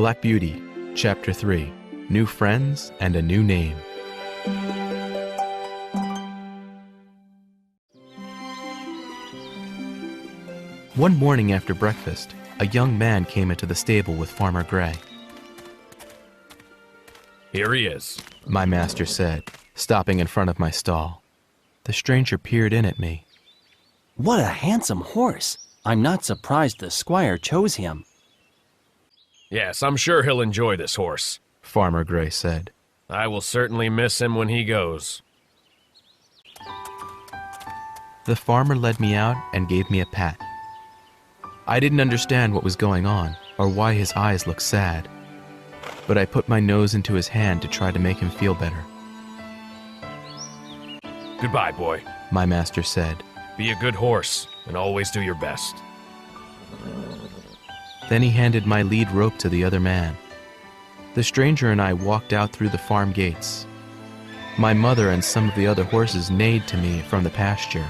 Black Beauty, Chapter 3, New Friends and a New Name. One morning after breakfast, a young man came into the stable with Farmer Gray. "Here he is," my master said, stopping in front of my stall. The stranger peered in at me. "What a handsome horse! I'm not surprised the squire chose him." "Yes, I'm sure he'll enjoy this horse," Farmer Gray said. "I will certainly miss him when he goes." The farmer led me out and gave me a pat. I didn't understand what was going on or why his eyes looked sad, but I put my nose into his hand to try to make him feel better. "Goodbye, boy," my master said. "Be a good horse and always do your best." Then he handed my lead rope to the other man. The stranger and I walked out through the farm gates. My mother and some of the other horses neighed to me from the pasture.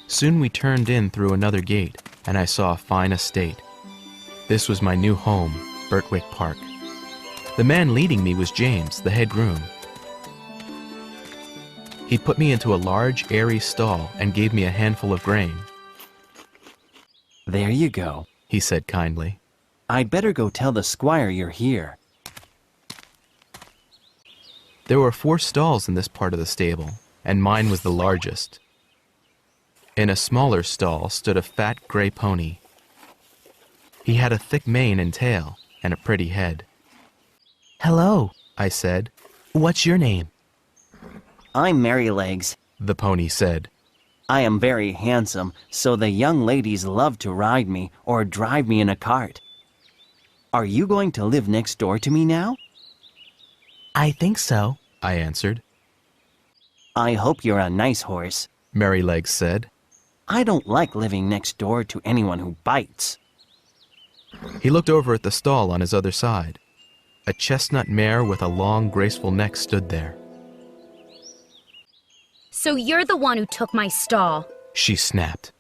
Soon we turned in through another gate, and I saw a fine estate. This was my new home, Birtwick Park. The man leading me was James, the head groom. He put me into a large, airy stall and gave me a handful of grain. "There you go," he said kindly. "I'd better go tell the squire you're here." There were 4 stalls in this part of the stable, and mine was the largest. In a smaller stall stood a fat gray pony. He had a thick mane and tail, and a pretty head. "Hello," I said. "What's your name?" "I'm Merrylegs," the pony said. "I am very handsome, so the young ladies love to ride me or drive me in a cart. Are you going to live next door to me now?" "I think so," I answered. "I hope you're a nice horse." Merrylegs said. "I don't like living next door to anyone who bites." He looked over at the stall on his other side. A chestnut mare with a long, graceful neck stood there. "So you're the one who took my stall. She snapped.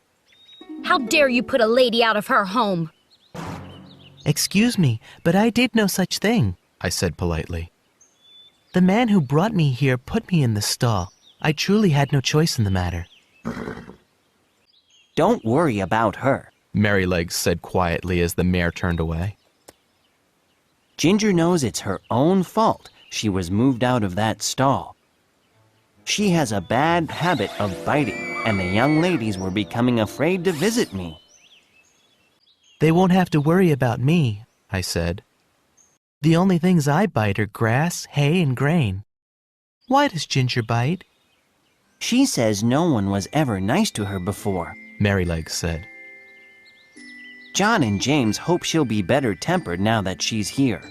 How dare you put a lady out of her home?" "Excuse me, but I did no such thing," I said politely. "The man who brought me here put me in the stall. I truly had no choice in the matter." "Don't worry about her." Merrylegs said quietly as the mare turned away. "Ginger knows it's her own fault she was moved out of that stall. She has a bad habit of biting, and the young ladies were becoming afraid to visit me." "They won't have to worry about me," I said. "The only things I bite are grass, hay, and grain. Why does Ginger bite?" "She says no one was ever nice to her before." Merrylegs said. "John and James hope she'll be better tempered now that she's here."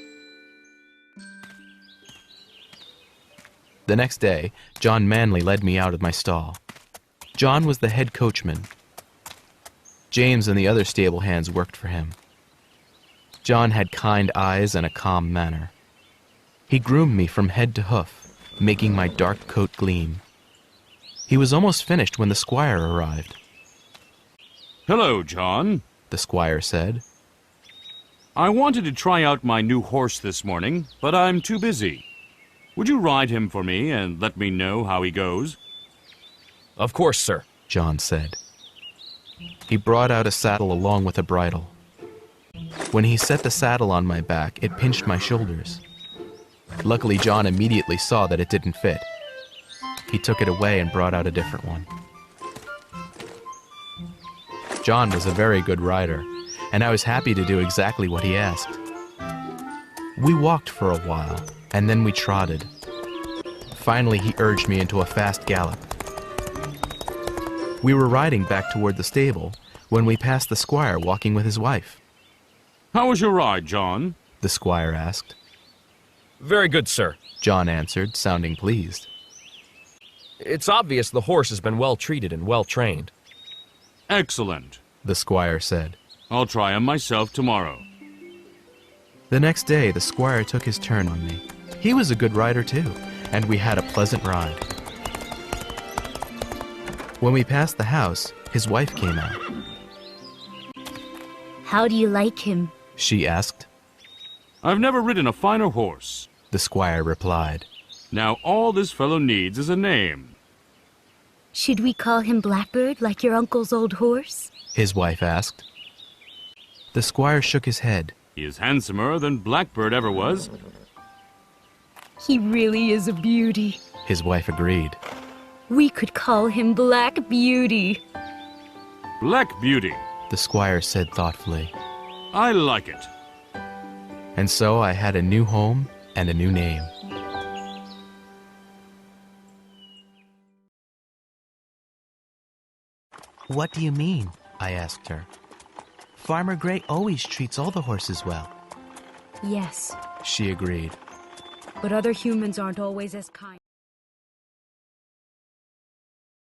The next day, John Manley led me out of my stall. John was the head coachman. James and the other stable hands worked for him. John had kind eyes and a calm manner. He groomed me from head to hoof, making my dark coat gleam. He was almost finished when the squire arrived. "Hello, John," the squire said. "I wanted to try out my new horse this morning, but I'm too busy. Would you ride him for me and let me know how he goes?" "Of course, sir," John said. He brought out a saddle along with a bridle. When he set the saddle on my back, it pinched my shoulders. Luckily, John immediately saw that it didn't fit. He took it away and brought out a different one. John was a very good rider, and I was happy to do exactly what he asked. We walked for a while, and then we trotted. Finally, he urged me into a fast gallop. We were riding back toward the stable when we passed the squire walking with his wife. "How was your ride, John?" the squire asked. "Very good, sir." John answered, sounding pleased. "It's obvious the horse has been well treated and well trained." "Excellent," the squire said. "I'll try him myself tomorrow." The next day, the squire took his turn on me. He was a good rider too, and we had a pleasant ride. When we passed the house, his wife came out. How do you like him? she asked. I've never ridden a finer horse. The squire replied. Now all this fellow needs is a name. Should we call him Blackbird like your uncle's old horse? His wife asked. The squire shook his head. He is handsomer than Blackbird ever was. He really is a beauty. His wife agreed. We could call him Black Beauty. Black Beauty. The squire said thoughtfully. I like it. And so I had a new home and a new name. What do you mean? I asked her. Farmer Gray always treats all the horses well. Yes, She agreed. but other humans aren't always as kind.